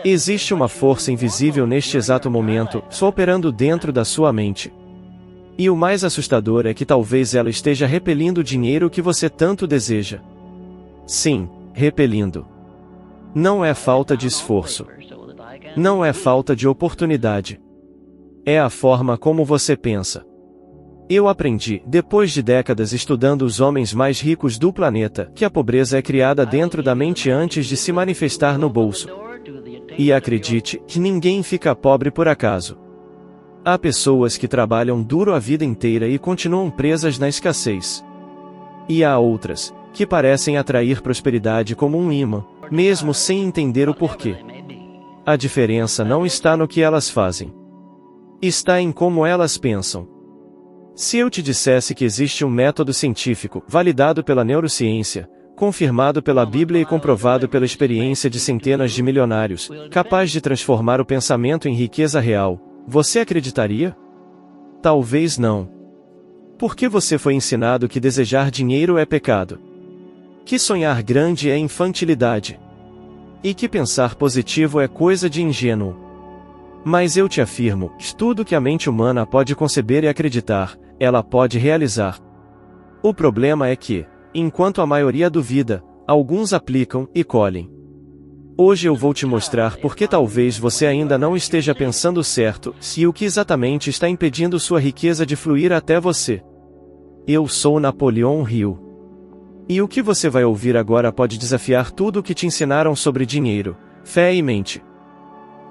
Existe uma força invisível neste exato momento, só operando dentro da sua mente. E o mais assustador é que talvez ela esteja repelindo o dinheiro que você tanto deseja. Sim, repelindo. Não é falta de esforço. Não é falta de oportunidade. É a forma como você pensa. Eu aprendi, depois de décadas estudando os homens mais ricos do planeta, que a pobreza é criada dentro da mente antes de se manifestar no bolso. E acredite, que ninguém fica pobre por acaso. Há pessoas que trabalham duro a vida inteira e continuam presas na escassez. E há outras, que parecem atrair prosperidade como um imã, mesmo sem entender o porquê. A diferença não está no que elas fazem. Está em como elas pensam. Se eu te dissesse que existe um método científico, validado pela neurociência, confirmado pela Bíblia e comprovado pela experiência de centenas de milionários, capaz de transformar o pensamento em riqueza real, você acreditaria? Talvez não. Porque você foi ensinado que desejar dinheiro é pecado. Que sonhar grande é infantilidade. E que pensar positivo é coisa de ingênuo. Mas eu te afirmo, tudo que a mente humana pode conceber e acreditar, ela pode realizar. O problema é que, enquanto a maioria duvida, alguns aplicam e colhem. Hoje eu vou te mostrar porque talvez você ainda não esteja pensando certo, se o que exatamente está impedindo sua riqueza de fluir até você. Eu sou Napoleão Hill. E o que você vai ouvir agora pode desafiar tudo o que te ensinaram sobre dinheiro, fé e mente.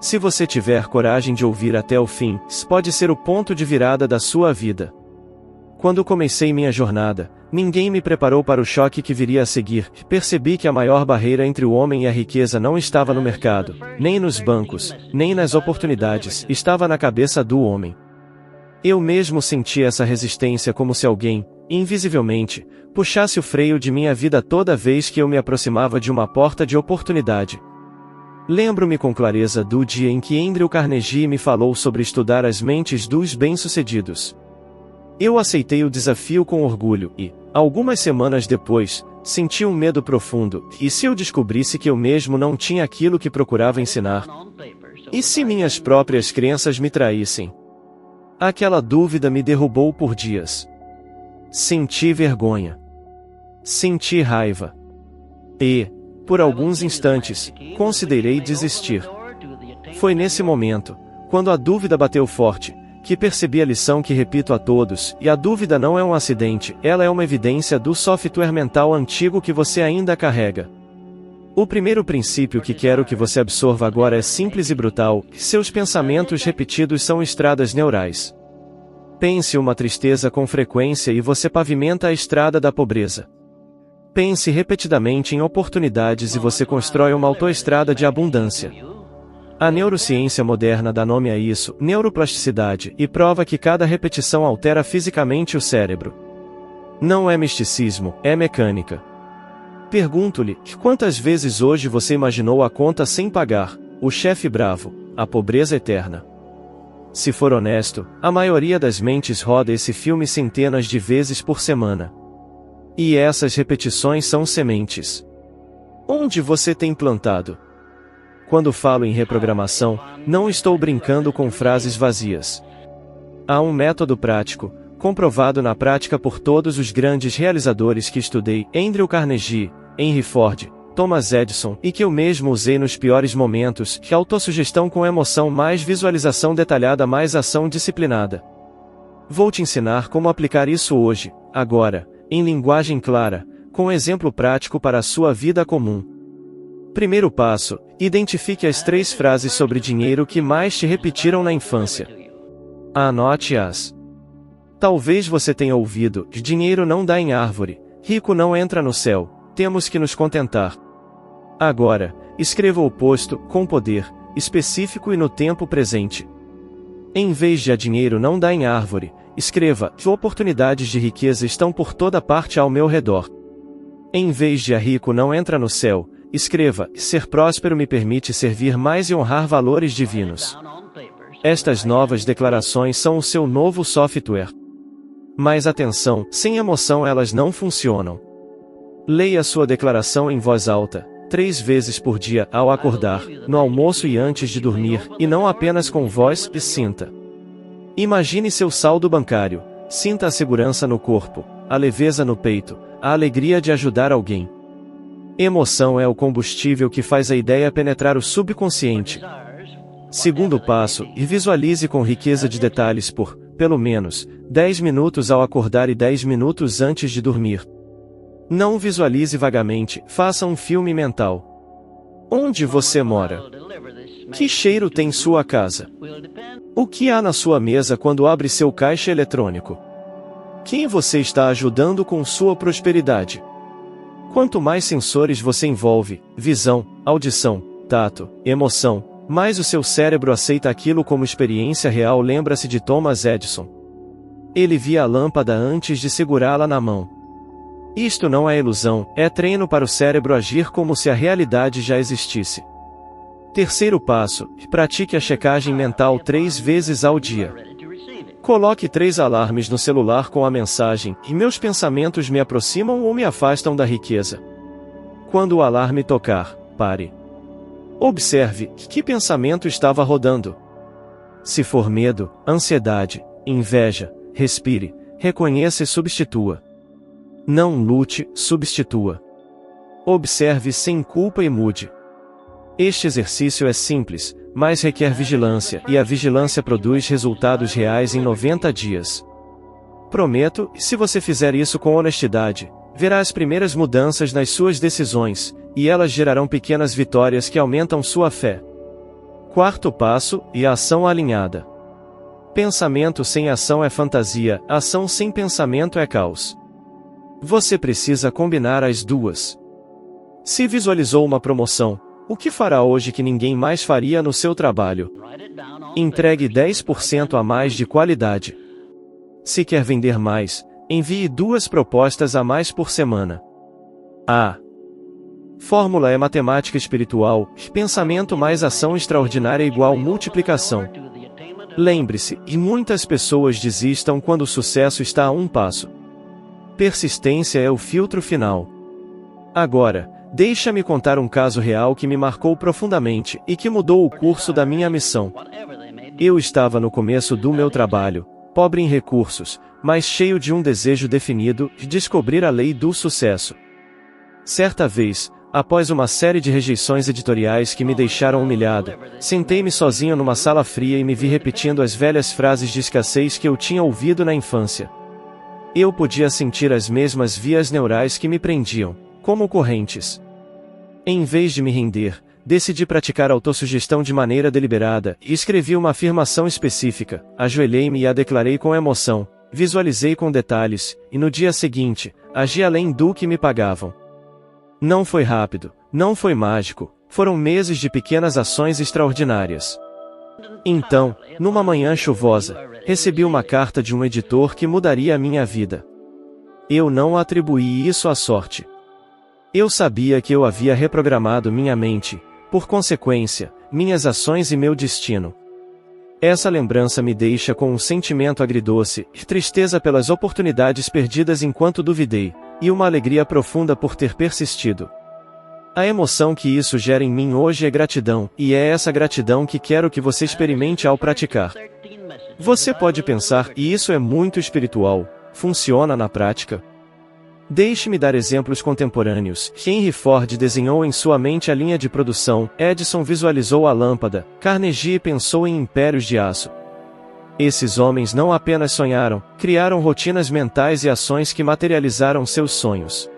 Se você tiver coragem de ouvir até o fim, isso pode ser o ponto de virada da sua vida. Quando comecei minha jornada, ninguém me preparou para o choque que viria a seguir. Percebi que a maior barreira entre o homem e a riqueza não estava no mercado, nem nos bancos, nem nas oportunidades, estava na cabeça do homem. Eu mesmo senti essa resistência como se alguém, invisivelmente, puxasse o freio de minha vida toda vez que eu me aproximava de uma porta de oportunidade. Lembro-me com clareza do dia em que Andrew Carnegie me falou sobre estudar as mentes dos bem-sucedidos. Eu aceitei o desafio com orgulho e, algumas semanas depois, senti um medo profundo. E se eu descobrisse que eu mesmo não tinha aquilo que procurava ensinar? E se minhas próprias crenças me traíssem? Aquela dúvida me derrubou por dias. Senti vergonha. Senti raiva. E, por alguns instantes, considerei desistir. Foi nesse momento, quando a dúvida bateu forte, que percebi a lição que repito a todos, e a dúvida não é um acidente, ela é uma evidência do software mental antigo que você ainda carrega. O primeiro princípio que quero que você absorva agora é simples e brutal: seus pensamentos repetidos são estradas neurais. Pense uma tristeza com frequência e você pavimenta a estrada da pobreza. Pense repetidamente em oportunidades e você constrói uma autoestrada de abundância. A neurociência moderna dá nome a isso, neuroplasticidade, e prova que cada repetição altera fisicamente o cérebro. Não é misticismo, é mecânica. Pergunto-lhe, quantas vezes hoje você imaginou a conta sem pagar, o chefe bravo, a pobreza eterna? Se for honesto, a maioria das mentes roda esse filme centenas de vezes por semana. E essas repetições são sementes. Onde você tem plantado? Quando falo em reprogramação, não estou brincando com frases vazias. Há um método prático, comprovado na prática por todos os grandes realizadores que estudei: Andrew Carnegie, Henry Ford, Thomas Edison, e que eu mesmo usei nos piores momentos: que autossugestão com emoção mais visualização detalhada mais ação disciplinada. Vou te ensinar como aplicar isso hoje, agora, em linguagem clara, com exemplo prático para a sua vida comum. Primeiro passo: identifique as 3 frases sobre dinheiro que mais te repetiram na infância. Anote-as. Talvez você tenha ouvido: dinheiro não dá em árvore, rico não entra no céu, temos que nos contentar. Agora, escreva o oposto, com poder, específico e no tempo presente. Em vez de a dinheiro não dá em árvore, escreva: oportunidades de riqueza estão por toda parte ao meu redor. Em vez de a rico não entra no céu, escreva: ser próspero me permite servir mais e honrar valores divinos. Estas novas declarações são o seu novo software. Mas atenção, sem emoção elas não funcionam. Leia sua declaração em voz alta, 3 vezes por dia ao acordar, no almoço e antes de dormir, e não apenas com voz e sinta. Imagine seu saldo bancário, sinta a segurança no corpo, a leveza no peito, a alegria de ajudar alguém. Emoção é o combustível que faz a ideia penetrar o subconsciente. Segundo passo, e visualize com riqueza de detalhes por, pelo menos, 10 minutos ao acordar e 10 minutos antes de dormir. Não visualize vagamente, faça um filme mental. Onde você mora? Que cheiro tem sua casa? O que há na sua mesa quando abre seu caixa eletrônico? Quem você está ajudando com sua prosperidade? Quanto mais sensores você envolve, visão, audição, tato, emoção, mais o seu cérebro aceita aquilo como experiência real. Lembra-se de Thomas Edison. Ele via a lâmpada antes de segurá-la na mão. Isto não é ilusão, é treino para o cérebro agir como se a realidade já existisse. Terceiro passo, pratique a checagem mental 3 vezes ao dia. Coloque 3 alarmes no celular com a mensagem: "E meus pensamentos me aproximam ou me afastam da riqueza?" Quando o alarme tocar, pare. Observe que pensamento estava rodando. Se for medo, ansiedade, inveja, respire, reconheça e substitua. Não lute, substitua. Observe sem culpa e mude. Este exercício é simples, mas requer vigilância, e a vigilância produz resultados reais em 90 dias. Prometo, se você fizer isso com honestidade, verá as primeiras mudanças nas suas decisões, e elas gerarão pequenas vitórias que aumentam sua fé. Quarto passo, e a ação alinhada. Pensamento sem ação é fantasia, ação sem pensamento é caos. Você precisa combinar as duas. Se visualizou uma promoção, o que fará hoje que ninguém mais faria no seu trabalho? Entregue 10% a mais de qualidade. Se quer vender mais, envie 2 propostas a mais por semana. A fórmula é matemática espiritual: pensamento mais ação extraordinária igual multiplicação. Lembre-se, e muitas pessoas desistam quando o sucesso está a um passo. Persistência é o filtro final. Agora, deixa-me contar um caso real que me marcou profundamente e que mudou o curso da minha missão. Eu estava no começo do meu trabalho, pobre em recursos, mas cheio de um desejo definido de descobrir a lei do sucesso. Certa vez, após uma série de rejeições editoriais que me deixaram humilhado, sentei-me sozinho numa sala fria e me vi repetindo as velhas frases de escassez que eu tinha ouvido na infância. Eu podia sentir as mesmas vias neurais que me prendiam, como correntes. Em vez de me render, decidi praticar autossugestão de maneira deliberada e escrevi uma afirmação específica, ajoelhei-me e a declarei com emoção, visualizei com detalhes, e no dia seguinte, agi além do que me pagavam. Não foi rápido, não foi mágico, foram meses de pequenas ações extraordinárias. Então, numa manhã chuvosa, recebi uma carta de um editor que mudaria a minha vida. Eu não atribuí isso à sorte. Eu sabia que eu havia reprogramado minha mente, por consequência, minhas ações e meu destino. Essa lembrança me deixa com um sentimento agridoce, tristeza pelas oportunidades perdidas enquanto duvidei, e uma alegria profunda por ter persistido. A emoção que isso gera em mim hoje é gratidão, e é essa gratidão que quero que você experimente ao praticar. Você pode pensar, e isso é muito espiritual, funciona na prática? Deixe-me dar exemplos contemporâneos. Henry Ford desenhou em sua mente a linha de produção, Edison visualizou a lâmpada, Carnegie pensou em impérios de aço. Esses homens não apenas sonharam, criaram rotinas mentais e ações que materializaram seus sonhos.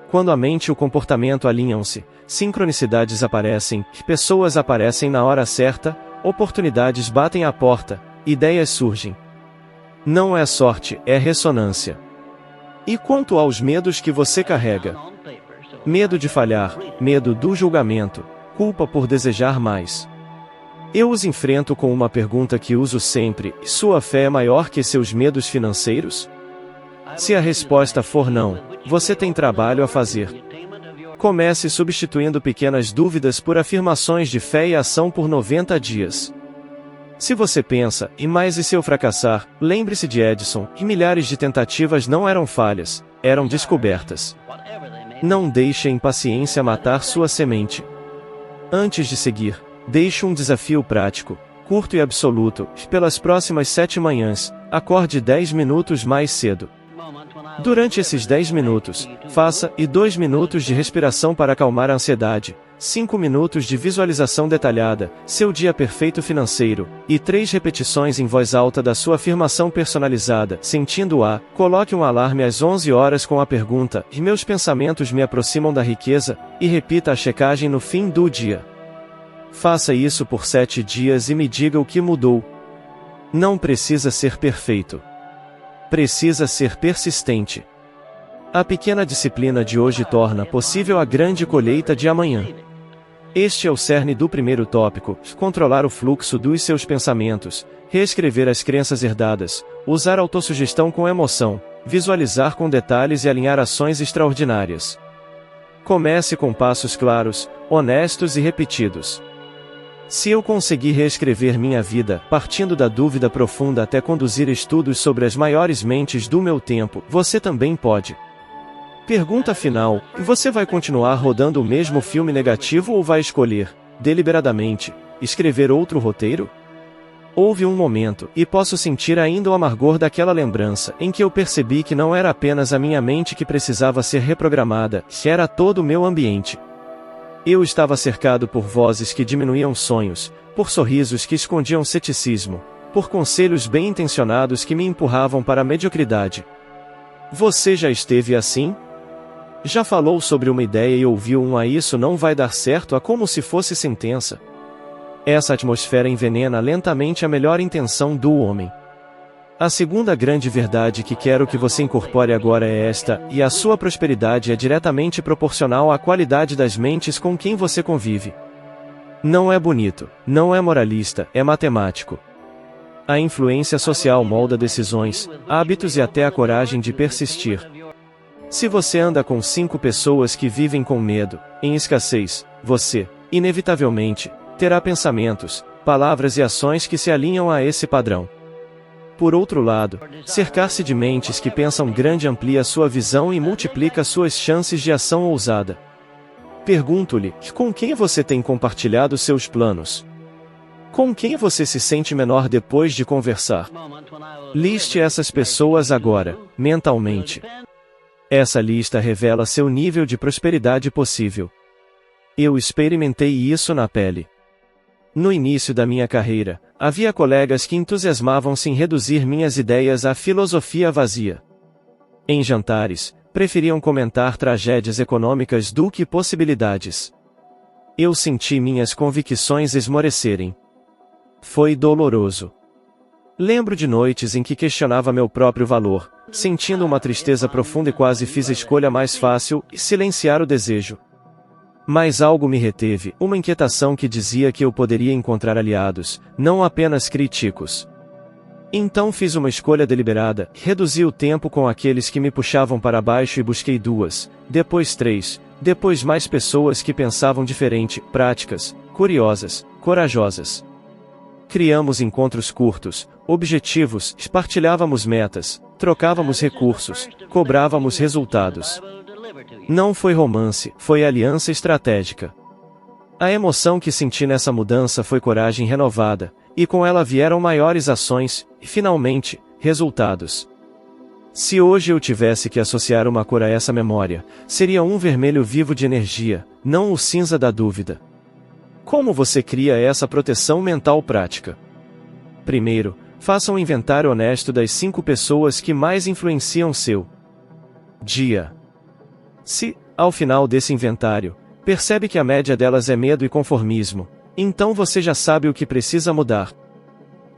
Quando a mente e o comportamento alinham-se, sincronicidades aparecem, pessoas aparecem na hora certa, oportunidades batem à porta, ideias surgem. Não é sorte, é ressonância. E quanto aos medos que você carrega? Medo de falhar, medo do julgamento, culpa por desejar mais. Eu os enfrento com uma pergunta que uso sempre: sua fé é maior que seus medos financeiros? Se a resposta for não, você tem trabalho a fazer. Comece substituindo pequenas dúvidas por afirmações de fé e ação por 90 dias. Se você pensa, e se eu fracassar, lembre-se de Edison, e milhares de tentativas não eram falhas, eram descobertas. Não deixe a impaciência matar sua semente. Antes de seguir, deixe um desafio prático, curto e absoluto. Pelas próximas 7 manhãs, acorde 10 minutos mais cedo. Durante esses 10 minutos, faça 2 minutos de respiração para acalmar a ansiedade, 5 minutos de visualização detalhada, seu dia perfeito financeiro, e 3 repetições em voz alta da sua afirmação personalizada, sentindo-a. Coloque um alarme às 11 horas com a pergunta: meus pensamentos me aproximam da riqueza, e repita a checagem no fim do dia. Faça isso por 7 dias e me diga o que mudou. Não precisa ser perfeito. Precisa ser persistente. A pequena disciplina de hoje torna possível a grande colheita de amanhã. Este é o cerne do primeiro tópico: controlar o fluxo dos seus pensamentos, reescrever as crenças herdadas, usar autossugestão com emoção, visualizar com detalhes e alinhar ações extraordinárias. Comece com passos claros, honestos e repetidos. Se eu conseguir reescrever minha vida, partindo da dúvida profunda até conduzir estudos sobre as maiores mentes do meu tempo, você também pode. Pergunta final: você vai continuar rodando o mesmo filme negativo ou vai escolher, deliberadamente, escrever outro roteiro? Houve um momento, e posso sentir ainda o amargor daquela lembrança, em que eu percebi que não era apenas a minha mente que precisava ser reprogramada, era todo o meu ambiente. Eu estava cercado por vozes que diminuíam sonhos, por sorrisos que escondiam ceticismo, por conselhos bem-intencionados que me empurravam para a mediocridade. Você já esteve assim? Já falou sobre uma ideia e ouviu isso não vai dar certo como se fosse sentença? Essa atmosfera envenena lentamente a melhor intenção do homem. A segunda grande verdade que quero que você incorpore agora é esta: e a sua prosperidade é diretamente proporcional à qualidade das mentes com quem você convive. Não é bonito, não é moralista, é matemático. A influência social molda decisões, hábitos e até a coragem de persistir. Se você anda com 5 pessoas que vivem com medo, em escassez, você, inevitavelmente, terá pensamentos, palavras e ações que se alinham a esse padrão. Por outro lado, cercar-se de mentes que pensam grande amplia sua visão e multiplica suas chances de ação ousada. Pergunto-lhe: com quem você tem compartilhado seus planos? Com quem você se sente menor depois de conversar? Liste essas pessoas agora, mentalmente. Essa lista revela seu nível de prosperidade possível. Eu experimentei isso na pele. No início da minha carreira, havia colegas que entusiasmavam-se em reduzir minhas ideias à filosofia vazia. Em jantares, preferiam comentar tragédias econômicas do que possibilidades. Eu senti minhas convicções esmorecerem. Foi doloroso. Lembro de noites em que questionava meu próprio valor, sentindo uma tristeza profunda e quase fiz a escolha mais fácil: silenciar o desejo. Mas algo me reteve, uma inquietação que dizia que eu poderia encontrar aliados, não apenas críticos. Então fiz uma escolha deliberada, reduzi o tempo com aqueles que me puxavam para baixo e busquei 2, depois 3, depois mais pessoas que pensavam diferente, práticas, curiosas, corajosas. Criamos encontros curtos, objetivos, partilhávamos metas, trocávamos recursos, cobrávamos resultados. Não foi romance, foi aliança estratégica. A emoção que senti nessa mudança foi coragem renovada, e com ela vieram maiores ações, e finalmente, resultados. Se hoje eu tivesse que associar uma cor a essa memória, seria um vermelho vivo de energia, não o cinza da dúvida. Como você cria essa proteção mental prática? Primeiro, faça um inventário honesto das 5 pessoas que mais influenciam seu dia. Se, ao final desse inventário, percebe que a média delas é medo e conformismo, então você já sabe o que precisa mudar.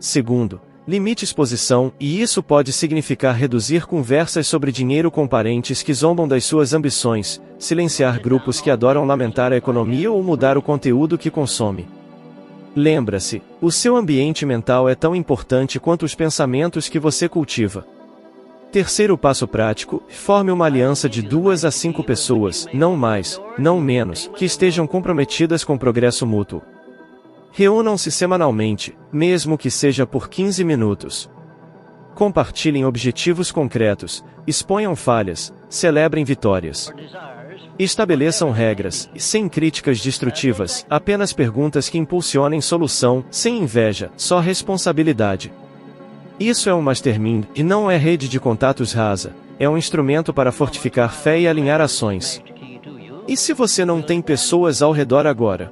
Segundo, limite exposição, e isso pode significar reduzir conversas sobre dinheiro com parentes que zombam das suas ambições, silenciar grupos que adoram lamentar a economia ou mudar o conteúdo que consome. Lembra-se, o seu ambiente mental é tão importante quanto os pensamentos que você cultiva. Terceiro passo prático: forme uma aliança de 2 a 5 pessoas, não mais, não menos, que estejam comprometidas com progresso mútuo. Reúnam-se semanalmente, mesmo que seja por 15 minutos. Compartilhem objetivos concretos, exponham falhas, celebrem vitórias. Estabeleçam regras, sem críticas destrutivas, apenas perguntas que impulsionem solução, sem inveja, só responsabilidade. Isso é um mastermind, e não é rede de contatos rasa, é um instrumento para fortificar fé e alinhar ações. E se você não tem pessoas ao redor agora?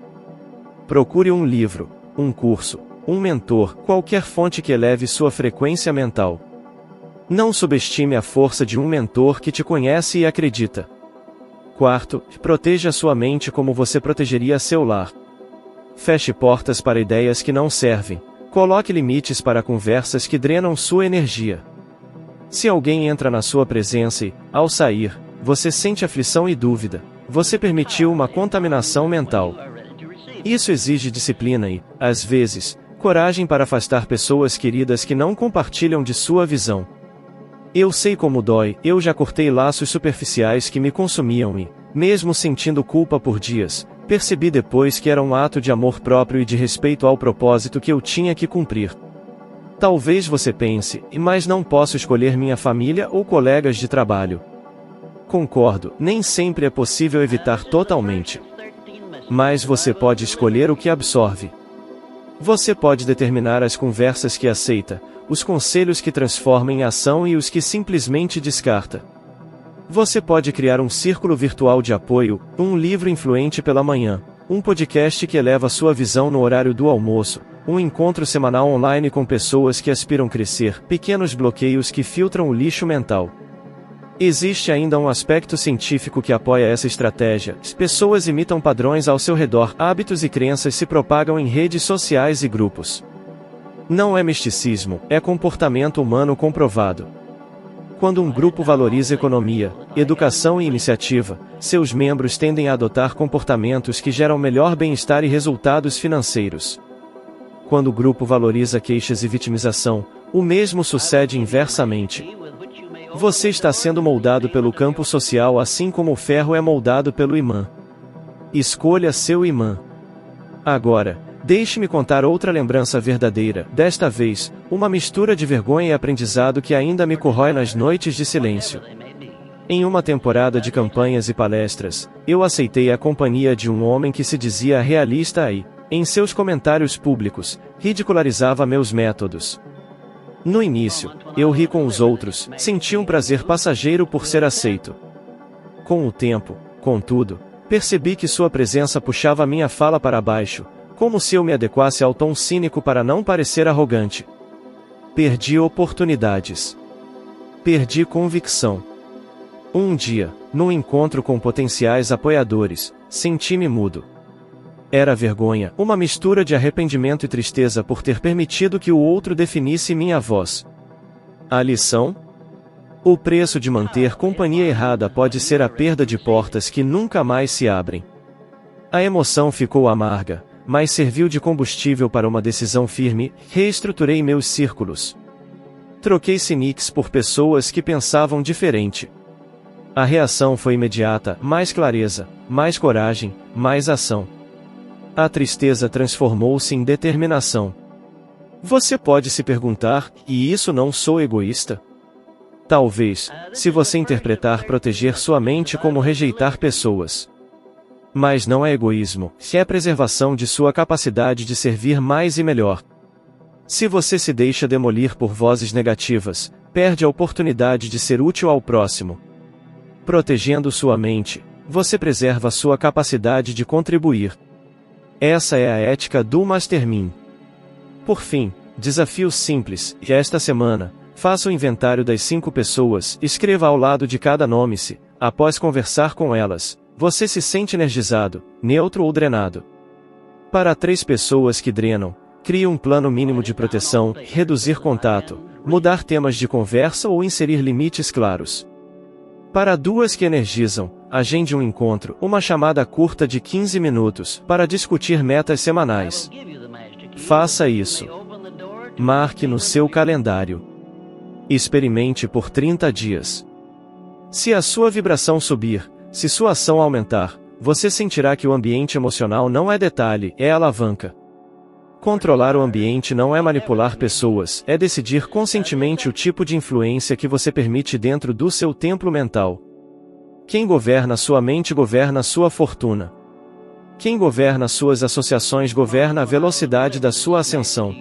Procure um livro, um curso, um mentor, qualquer fonte que eleve sua frequência mental. Não subestime a força de um mentor que te conhece e acredita. Quarto, proteja sua mente como você protegeria seu lar. Feche portas para ideias que não servem. Coloque limites para conversas que drenam sua energia. Se alguém entra na sua presença e, ao sair, você sente aflição e dúvida, você permitiu uma contaminação mental. Isso exige disciplina e, às vezes, coragem para afastar pessoas queridas que não compartilham de sua visão. Eu sei como dói, eu já cortei laços superficiais que me consumiam e, mesmo sentindo culpa por dias, percebi depois que era um ato de amor próprio e de respeito ao propósito que eu tinha que cumprir. Talvez você pense, mas não posso escolher minha família ou colegas de trabalho. Concordo, nem sempre é possível evitar totalmente. Mas você pode escolher o que absorve. Você pode determinar as conversas que aceita, os conselhos que transforma em ação e os que simplesmente descarta. Você pode criar um círculo virtual de apoio, um livro influente pela manhã, um podcast que eleva sua visão no horário do almoço, um encontro semanal online com pessoas que aspiram crescer, pequenos bloqueios que filtram o lixo mental. Existe ainda um aspecto científico que apoia essa estratégia. Pessoas imitam padrões ao seu redor, hábitos e crenças se propagam em redes sociais e grupos. Não é misticismo, é comportamento humano comprovado. Quando um grupo valoriza economia, educação e iniciativa, seus membros tendem a adotar comportamentos que geram melhor bem-estar e resultados financeiros. Quando o grupo valoriza queixas e vitimização, o mesmo sucede inversamente. Você está sendo moldado pelo campo social assim como o ferro é moldado pelo imã. Escolha seu imã. Agora, deixe-me contar outra lembrança verdadeira, desta vez, uma mistura de vergonha e aprendizado que ainda me corrói nas noites de silêncio. Em uma temporada de campanhas e palestras, eu aceitei a companhia de um homem que se dizia realista e, em seus comentários públicos, ridicularizava meus métodos. No início, eu ri com os outros, senti um prazer passageiro por ser aceito. Com o tempo, contudo, percebi que sua presença puxava minha fala para baixo, como se eu me adequasse ao tom cínico para não parecer arrogante. Perdi oportunidades. Perdi convicção. Um dia, num encontro com potenciais apoiadores, senti-me mudo. Era vergonha, uma mistura de arrependimento e tristeza por ter permitido que o outro definisse minha voz. A lição? O preço de manter companhia errada pode ser a perda de portas que nunca mais se abrem. A emoção ficou amarga, mas serviu de combustível para uma decisão firme. Reestruturei meus círculos. Troquei cynics por pessoas que pensavam diferente. A reação foi imediata, mais clareza, mais coragem, mais ação. A tristeza transformou-se em determinação. Você pode se perguntar, e isso não sou egoísta? Talvez, se você interpretar proteger sua mente como rejeitar pessoas. Mas não é egoísmo, é preservação de sua capacidade de servir mais e melhor. Se você se deixa demolir por vozes negativas, perde a oportunidade de ser útil ao próximo. Protegendo sua mente, você preserva sua capacidade de contribuir. Essa é a ética do Mastermind. Por fim, desafio simples, e esta semana, faça o inventário das 5 pessoas, escreva ao lado de cada nome se, após conversar com elas, você se sente energizado, neutro ou drenado. Para 3 pessoas que drenam, crie um plano mínimo de proteção, reduzir contato, mudar temas de conversa ou inserir limites claros. Para 2 que energizam, agende um encontro, uma chamada curta de 15 minutos, para discutir metas semanais. Faça isso. Marque no seu calendário. Experimente por 30 dias. Se a sua vibração subir, se sua ação aumentar, você sentirá que o ambiente emocional não é detalhe, é alavanca. Controlar o ambiente não é manipular pessoas, é decidir conscientemente o tipo de influência que você permite dentro do seu templo mental. Quem governa sua mente governa sua fortuna. Quem governa suas associações governa a velocidade da sua ascensão.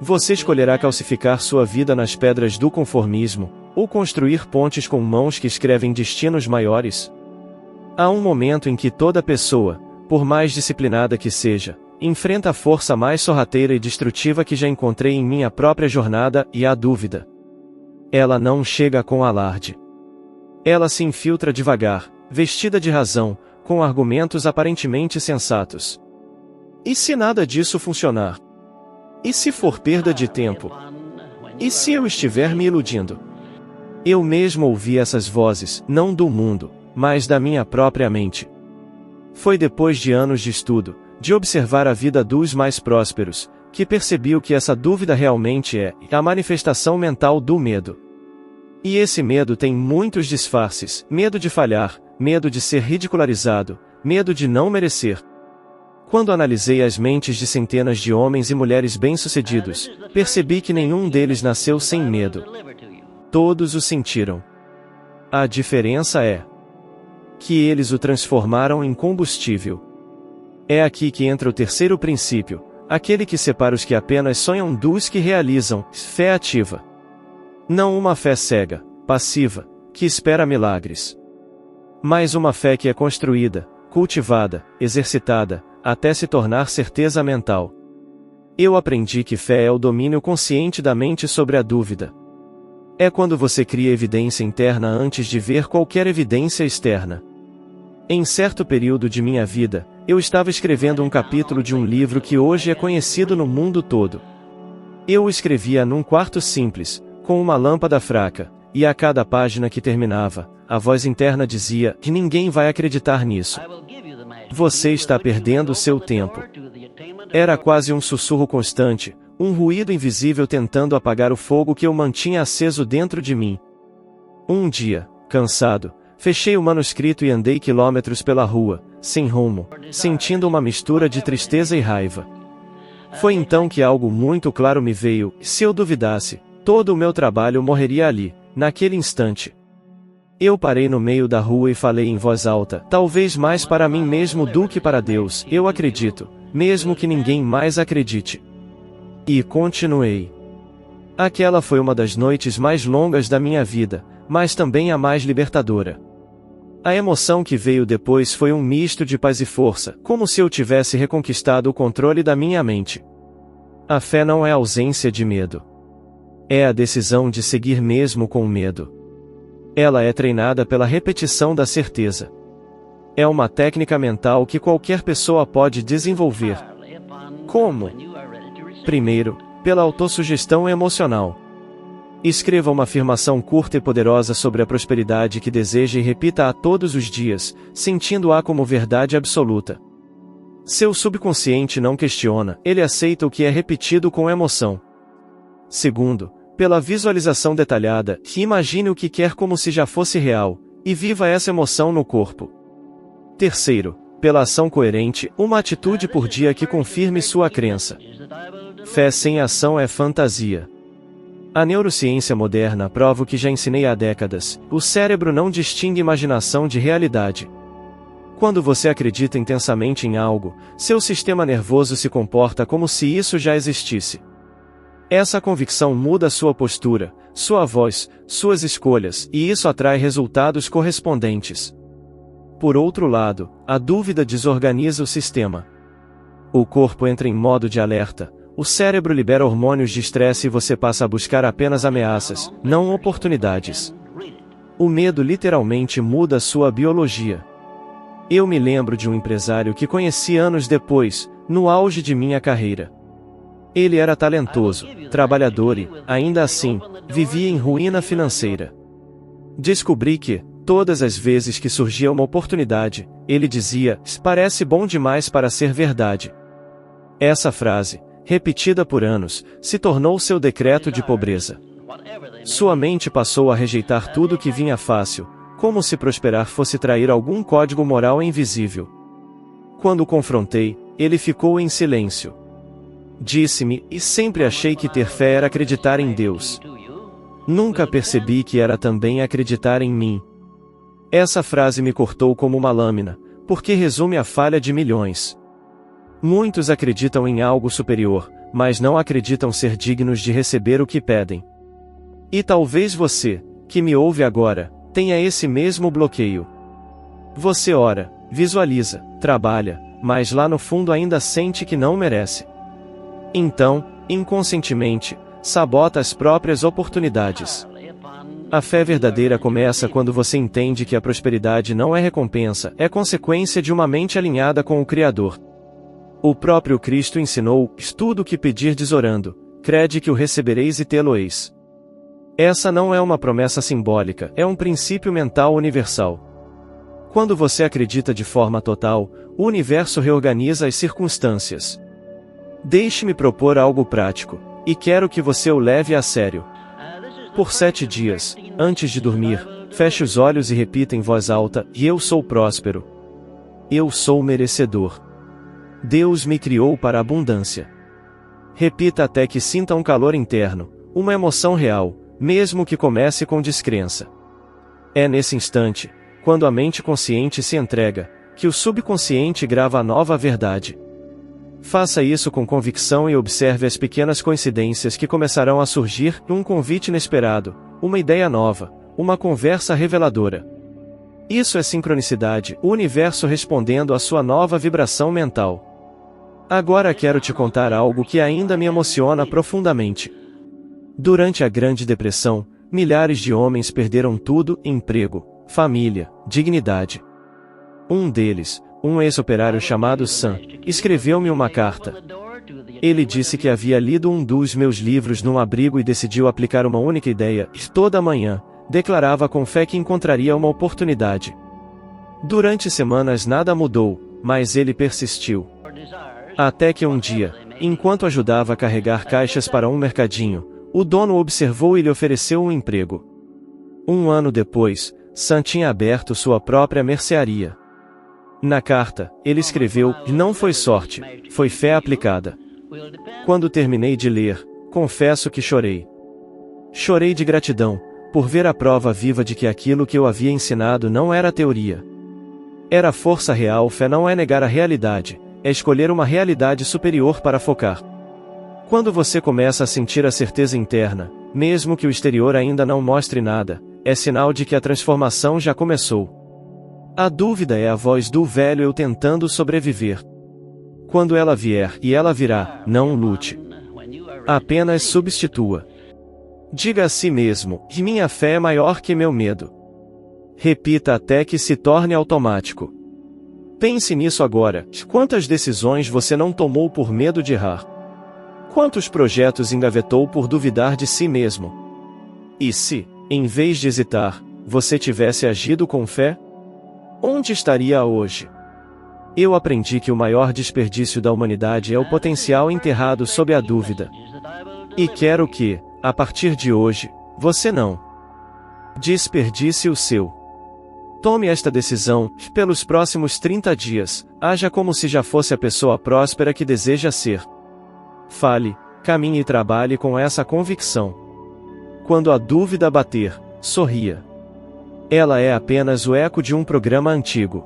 Você escolherá calcificar sua vida nas pedras do conformismo, ou construir pontes com mãos que escrevem destinos maiores? Há um momento em que toda pessoa, por mais disciplinada que seja, enfrenta a força mais sorrateira e destrutiva que já encontrei em minha própria jornada, e a dúvida. Ela não chega com alarde. Ela se infiltra devagar, vestida de razão, com argumentos aparentemente sensatos. E se nada disso funcionar? E se for perda de tempo? E se eu estiver me iludindo? Eu mesmo ouvi essas vozes, não do mundo, mas da minha própria mente. Foi depois de anos de estudo, de observar a vida dos mais prósperos, que percebi o que essa dúvida realmente é, a manifestação mental do medo. E esse medo tem muitos disfarces: medo de falhar, medo de ser ridicularizado, medo de não merecer. Quando analisei as mentes de centenas de homens e mulheres bem-sucedidos, percebi que nenhum deles nasceu sem medo. Todos o sentiram. A diferença é que eles o transformaram em combustível. É aqui que entra o terceiro princípio, aquele que separa os que apenas sonham dos que realizam: fé ativa. Não uma fé cega, passiva, que espera milagres. Mas uma fé que é construída, cultivada, exercitada, até se tornar certeza mental. Eu aprendi que fé é o domínio consciente da mente sobre a dúvida. É quando você cria evidência interna antes de ver qualquer evidência externa. Em certo período de minha vida, eu estava escrevendo um capítulo de um livro que hoje é conhecido no mundo todo. Eu o escrevia num quarto simples, com uma lâmpada fraca, e a cada página que terminava, a voz interna dizia que ninguém vai acreditar nisso. Você está perdendo seu tempo. Era quase um sussurro constante, um ruído invisível tentando apagar o fogo que eu mantinha aceso dentro de mim. Um dia, cansado, fechei o manuscrito e andei quilômetros pela rua, sem rumo, sentindo uma mistura de tristeza e raiva. Foi então que algo muito claro me veio: se eu duvidasse, todo o meu trabalho morreria ali, naquele instante. Eu parei no meio da rua e falei em voz alta, talvez mais para mim mesmo do que para Deus: eu acredito, mesmo que ninguém mais acredite. E continuei. Aquela foi uma das noites mais longas da minha vida, mas também a mais libertadora. A emoção que veio depois foi um misto de paz e força, como se eu tivesse reconquistado o controle da minha mente. A fé não é ausência de medo. É a decisão de seguir mesmo com medo. Ela é treinada pela repetição da certeza. É uma técnica mental que qualquer pessoa pode desenvolver. Como? Primeiro, pela autossugestão emocional. Escreva uma afirmação curta e poderosa sobre a prosperidade que deseja e repita-a todos os dias, sentindo-a como verdade absoluta. Seu subconsciente não questiona, ele aceita o que é repetido com emoção. Segundo, pela visualização detalhada, que imagine o que quer como se já fosse real, e viva essa emoção no corpo. Terceiro, pela ação coerente, uma atitude por dia que confirme sua crença. Fé sem ação é fantasia. A neurociência moderna prova o que já ensinei há décadas: o cérebro não distingue imaginação de realidade. Quando você acredita intensamente em algo, seu sistema nervoso se comporta como se isso já existisse. Essa convicção muda sua postura, sua voz, suas escolhas, e isso atrai resultados correspondentes. Por outro lado, a dúvida desorganiza o sistema. O corpo entra em modo de alerta, o cérebro libera hormônios de estresse e você passa a buscar apenas ameaças, não oportunidades. O medo literalmente muda sua biologia. Eu me lembro de um empresário que conheci anos depois, no auge de minha carreira. Ele era talentoso, trabalhador e, ainda assim, vivia em ruína financeira. Descobri que, todas as vezes que surgia uma oportunidade, ele dizia: "Parece bom demais para ser verdade." Essa frase, repetida por anos, se tornou seu decreto de pobreza. Sua mente passou a rejeitar tudo que vinha fácil, como se prosperar fosse trair algum código moral invisível. Quando o confrontei, ele ficou em silêncio. Disse-me: "E sempre achei que ter fé era acreditar em Deus. Nunca percebi que era também acreditar em mim." Essa frase me cortou como uma lâmina, porque resume a falha de milhões. Muitos acreditam em algo superior, mas não acreditam ser dignos de receber o que pedem. E talvez você, que me ouve agora, tenha esse mesmo bloqueio. Você ora, visualiza, trabalha, mas lá no fundo ainda sente que não merece. Então, inconscientemente, sabota as próprias oportunidades. A fé verdadeira começa quando você entende que a prosperidade não é recompensa, é consequência de uma mente alinhada com o Criador. O próprio Cristo ensinou: tudo o que pedirdes orando, crede que o recebereis e tê-lo-eis. Essa não é uma promessa simbólica, é um princípio mental universal. Quando você acredita de forma total, o universo reorganiza as circunstâncias. Deixe-me propor algo prático, e quero que você o leve a sério. Por 7 dias, antes de dormir, feche os olhos e repita em voz alta: eu sou próspero. Eu sou merecedor. Deus me criou para a abundância. Repita até que sinta um calor interno, uma emoção real, mesmo que comece com descrença. É nesse instante, quando a mente consciente se entrega, que o subconsciente grava a nova verdade. Faça isso com convicção e observe as pequenas coincidências que começarão a surgir: um convite inesperado, uma ideia nova, uma conversa reveladora. Isso é sincronicidade, o universo respondendo à sua nova vibração mental. Agora quero te contar algo que ainda me emociona profundamente. Durante a Grande Depressão, milhares de homens perderam tudo: emprego, família, dignidade. Um deles, um ex-operário chamado Sam, escreveu-me uma carta. Ele disse que havia lido um dos meus livros num abrigo e decidiu aplicar uma única ideia, e toda manhã, declarava com fé que encontraria uma oportunidade. Durante semanas nada mudou, mas ele persistiu. Até que um dia, enquanto ajudava a carregar caixas para um mercadinho, o dono o observou e lhe ofereceu um emprego. Um ano depois, Sam tinha aberto sua própria mercearia. Na carta, ele escreveu: não foi sorte, foi fé aplicada. Quando terminei de ler, confesso que chorei. Chorei de gratidão, por ver a prova viva de que aquilo que eu havia ensinado não era teoria. Era força real. Fé não é negar a realidade, é escolher uma realidade superior para focar. Quando você começa a sentir a certeza interna, mesmo que o exterior ainda não mostre nada, é sinal de que a transformação já começou. A dúvida é a voz do velho eu tentando sobreviver. Quando ela vier, e ela virá, não lute. Apenas substitua. Diga a si mesmo: minha fé é maior que meu medo. Repita até que se torne automático. Pense nisso agora: quantas decisões você não tomou por medo de errar? Quantos projetos engavetou por duvidar de si mesmo? E se, em vez de hesitar, você tivesse agido com fé? Onde estaria hoje? Eu aprendi que o maior desperdício da humanidade é o potencial enterrado sob a dúvida. E quero que, a partir de hoje, você não desperdice o seu. Tome esta decisão: pelos próximos 30 dias, haja como se já fosse a pessoa próspera que deseja ser. Fale, caminhe e trabalhe com essa convicção. Quando a dúvida bater, sorria. Ela é apenas o eco de um programa antigo.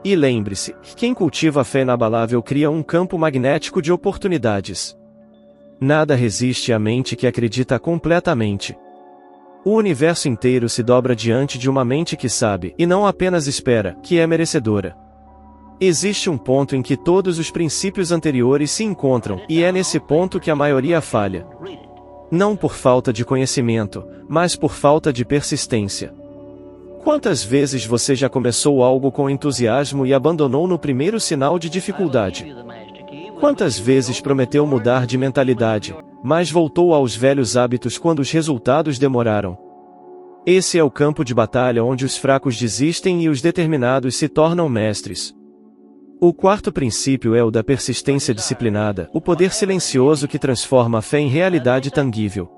E lembre-se, quem cultiva a fé inabalável cria um campo magnético de oportunidades. Nada resiste à mente que acredita completamente. O universo inteiro se dobra diante de uma mente que sabe, e não apenas espera, que é merecedora. Existe um ponto em que todos os princípios anteriores se encontram, e é nesse ponto que a maioria falha. Não por falta de conhecimento, mas por falta de persistência. Quantas vezes você já começou algo com entusiasmo e abandonou no primeiro sinal de dificuldade? Quantas vezes prometeu mudar de mentalidade, mas voltou aos velhos hábitos quando os resultados demoraram? Esse é o campo de batalha onde os fracos desistem e os determinados se tornam mestres. O quarto princípio é o da persistência disciplinada, o poder silencioso que transforma a fé em realidade tangível.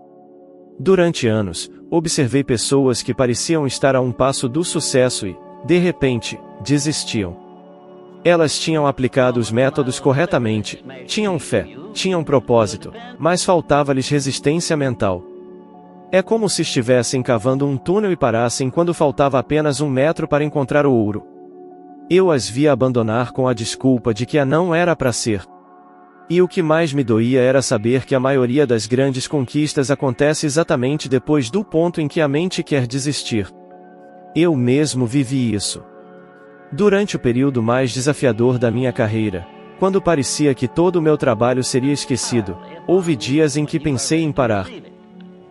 Durante anos, observei pessoas que pareciam estar a um passo do sucesso e, de repente, desistiam. Elas tinham aplicado os métodos corretamente, tinham fé, tinham propósito, mas faltava-lhes resistência mental. É como se estivessem cavando um túnel e parassem quando faltava apenas 1 metro para encontrar o ouro. Eu as via abandonar com a desculpa de que a não era para ser. E o que mais me doía era saber que a maioria das grandes conquistas acontece exatamente depois do ponto em que a mente quer desistir. Eu mesmo vivi isso. Durante o período mais desafiador da minha carreira, quando parecia que todo o meu trabalho seria esquecido, houve dias em que pensei em parar.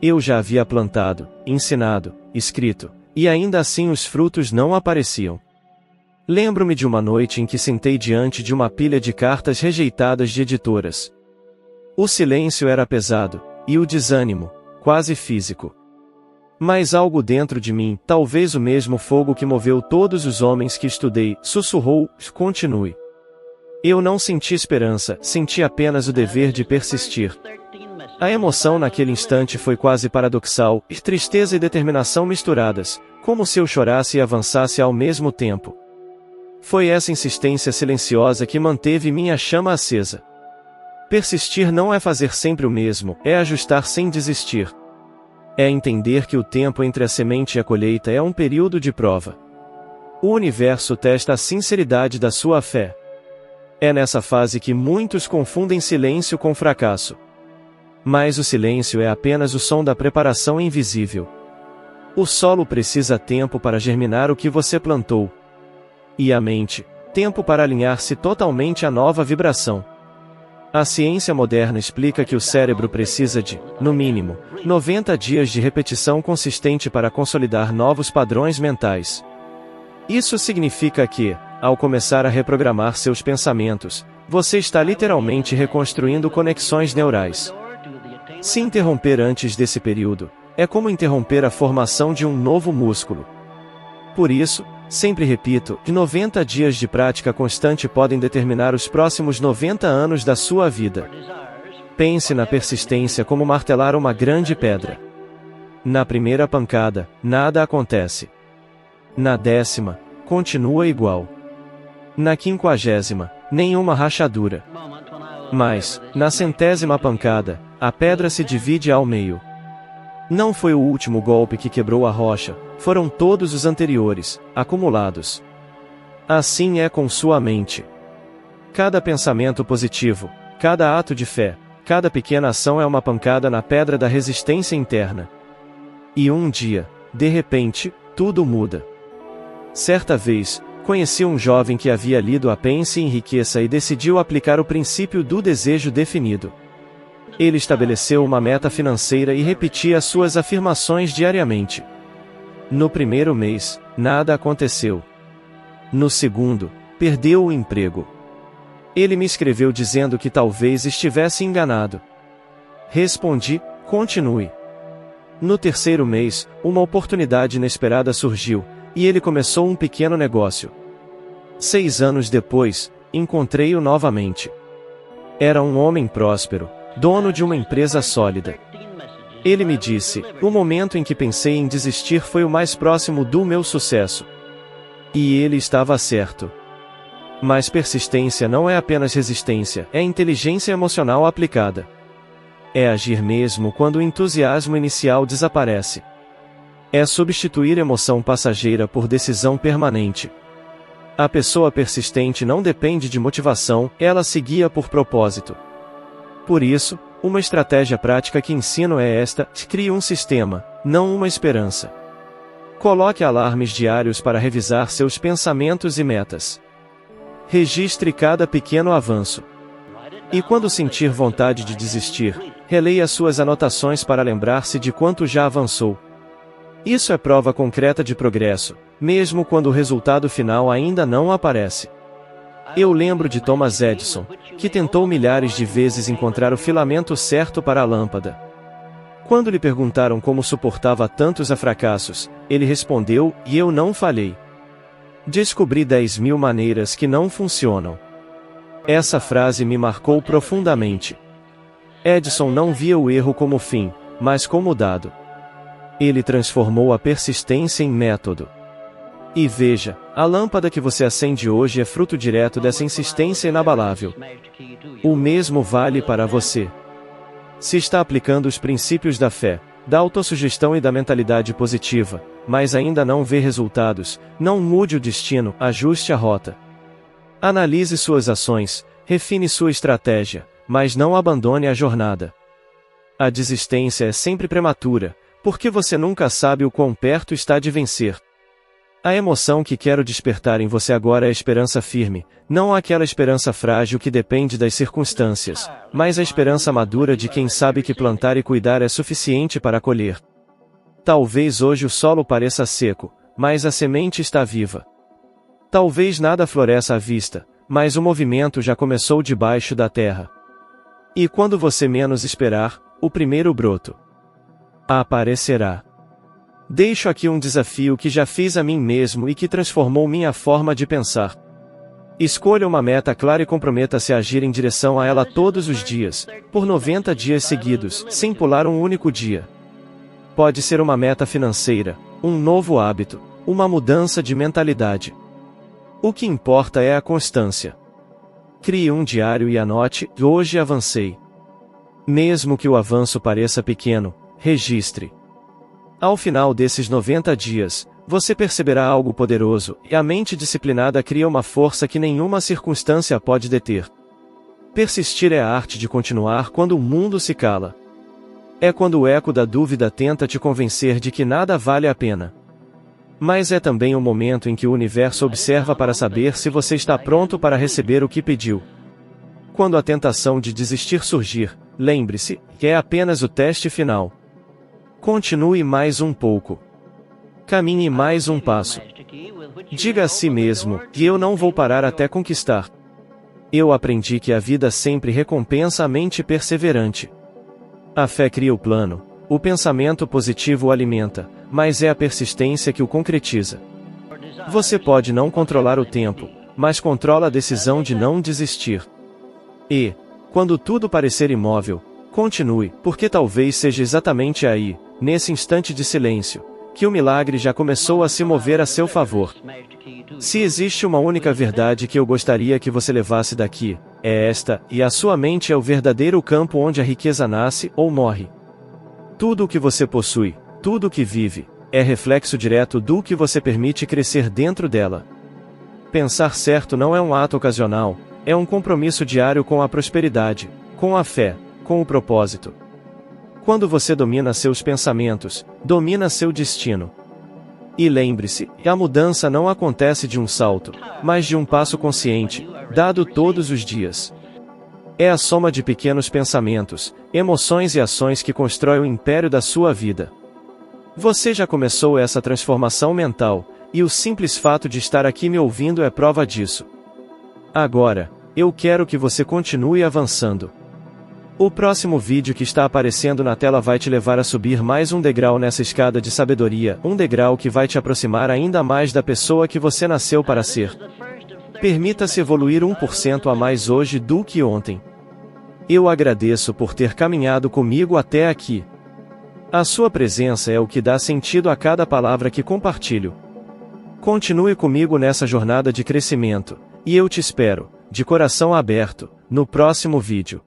Eu já havia plantado, ensinado, escrito, e ainda assim os frutos não apareciam. Lembro-me de uma noite em que sentei diante de uma pilha de cartas rejeitadas de editoras. O silêncio era pesado, e o desânimo, quase físico. Mas algo dentro de mim, talvez o mesmo fogo que moveu todos os homens que estudei, sussurrou: continue. Eu não senti esperança, senti apenas o dever de persistir. A emoção naquele instante foi quase paradoxal, tristeza e determinação misturadas, como se eu chorasse e avançasse ao mesmo tempo. Foi essa insistência silenciosa que manteve minha chama acesa. Persistir não é fazer sempre o mesmo, é ajustar sem desistir. É entender que o tempo entre a semente e a colheita é um período de prova. O universo testa a sinceridade da sua fé. É nessa fase que muitos confundem silêncio com fracasso. Mas o silêncio é apenas o som da preparação invisível. O solo precisa tempo para germinar o que você plantou. E a mente, tempo para alinhar-se totalmente à nova vibração. A ciência moderna explica que o cérebro precisa de, no mínimo, 90 dias de repetição consistente para consolidar novos padrões mentais. Isso significa que, ao começar a reprogramar seus pensamentos, você está literalmente reconstruindo conexões neurais. Se interromper antes desse período, é como interromper a formação de um novo músculo. Por isso, sempre repito, que 90 dias de prática constante podem determinar os próximos 90 anos da sua vida. Pense na persistência como martelar uma grande pedra. Na primeira pancada, nada acontece. Na 10ª, continua igual. Na 50ª, nenhuma rachadura. Mas, na 100ª pancada, a pedra se divide ao meio. Não foi o último golpe que quebrou a rocha, foram todos os anteriores, acumulados. Assim é com sua mente. Cada pensamento positivo, cada ato de fé, cada pequena ação é uma pancada na pedra da resistência interna. E um dia, de repente, tudo muda. Certa vez, conheci um jovem que havia lido A Pense em Riqueza e decidiu aplicar o princípio do desejo definido. Ele estabeleceu uma meta financeira e repetia suas afirmações diariamente. No primeiro mês, nada aconteceu. No segundo, perdeu o emprego. Ele me escreveu dizendo que talvez estivesse enganado. Respondi: continue. No terceiro mês, uma oportunidade inesperada surgiu, e ele começou um pequeno negócio. 6 anos depois, encontrei-o novamente. Era um homem próspero, dono de uma empresa sólida. Ele me disse: o momento em que pensei em desistir foi o mais próximo do meu sucesso. E ele estava certo. Mas persistência não é apenas resistência, é inteligência emocional aplicada. É agir mesmo quando o entusiasmo inicial desaparece. É substituir emoção passageira por decisão permanente. A pessoa persistente não depende de motivação, ela se guia por propósito. Por isso, uma estratégia prática que ensino é esta: crie um sistema, não uma esperança. Coloque alarmes diários para revisar seus pensamentos e metas. Registre cada pequeno avanço. E quando sentir vontade de desistir, releia suas anotações para lembrar-se de quanto já avançou. Isso é prova concreta de progresso, mesmo quando o resultado final ainda não aparece. Eu lembro de Thomas Edison, que tentou milhares de vezes encontrar o filamento certo para a lâmpada. Quando lhe perguntaram como suportava tantos fracassos, ele respondeu: e eu não falhei. Descobri 10.000 maneiras que não funcionam. Essa frase me marcou profundamente. Edison não via o erro como fim, mas como dado. Ele transformou a persistência em método. E veja, a lâmpada que você acende hoje é fruto direto dessa insistência inabalável. O mesmo vale para você. Se está aplicando os princípios da fé, da autossugestão e da mentalidade positiva, mas ainda não vê resultados, não mude o destino, ajuste a rota. Analise suas ações, refine sua estratégia, mas não abandone a jornada. A desistência é sempre prematura, porque você nunca sabe o quão perto está de vencer. A emoção que quero despertar em você agora é a esperança firme, não aquela esperança frágil que depende das circunstâncias, mas a esperança madura de quem sabe que plantar e cuidar é suficiente para colher. Talvez hoje o solo pareça seco, mas a semente está viva. Talvez nada floresça à vista, mas o movimento já começou debaixo da terra. E quando você menos esperar, o primeiro broto aparecerá. Deixo aqui um desafio que já fiz a mim mesmo e que transformou minha forma de pensar. Escolha uma meta clara e comprometa-se a agir em direção a ela todos os dias, por 90 dias seguidos, sem pular um único dia. Pode ser uma meta financeira, um novo hábito, uma mudança de mentalidade. O que importa é a constância. Crie um diário e anote: hoje avancei. Mesmo que o avanço pareça pequeno, registre. Ao final desses 90 dias, você perceberá algo poderoso, e a mente disciplinada cria uma força que nenhuma circunstância pode deter. Persistir é a arte de continuar quando o mundo se cala. É quando o eco da dúvida tenta te convencer de que nada vale a pena. Mas é também o momento em que o universo observa para saber se você está pronto para receber o que pediu. Quando a tentação de desistir surgir, lembre-se que é apenas o teste final. Continue mais um pouco. Caminhe mais um passo. Diga a si mesmo que eu não vou parar até conquistar. Eu aprendi que a vida sempre recompensa a mente perseverante. A fé cria o plano, o pensamento positivo o alimenta, mas é a persistência que o concretiza. Você pode não controlar o tempo, mas controla a decisão de não desistir. E, quando tudo parecer imóvel, continue, porque talvez seja exatamente aí, nesse instante de silêncio, que o milagre já começou a se mover a seu favor. Se existe uma única verdade que eu gostaria que você levasse daqui, é esta, e a sua mente é o verdadeiro campo onde a riqueza nasce ou morre. Tudo o que você possui, tudo o que vive, é reflexo direto do que você permite crescer dentro dela. Pensar certo não é um ato ocasional, é um compromisso diário com a prosperidade, com a fé, com o propósito. Quando você domina seus pensamentos, domina seu destino. E lembre-se, a mudança não acontece de um salto, mas de um passo consciente, dado todos os dias. É a soma de pequenos pensamentos, emoções e ações que constrói o império da sua vida. Você já começou essa transformação mental, e o simples fato de estar aqui me ouvindo é prova disso. Agora, eu quero que você continue avançando. O próximo vídeo que está aparecendo na tela vai te levar a subir mais um degrau nessa escada de sabedoria, um degrau que vai te aproximar ainda mais da pessoa que você nasceu para ser. Permita-se evoluir 1% a mais hoje do que ontem. Eu agradeço por ter caminhado comigo até aqui. A sua presença é o que dá sentido a cada palavra que compartilho. Continue comigo nessa jornada de crescimento, e eu te espero, de coração aberto, no próximo vídeo.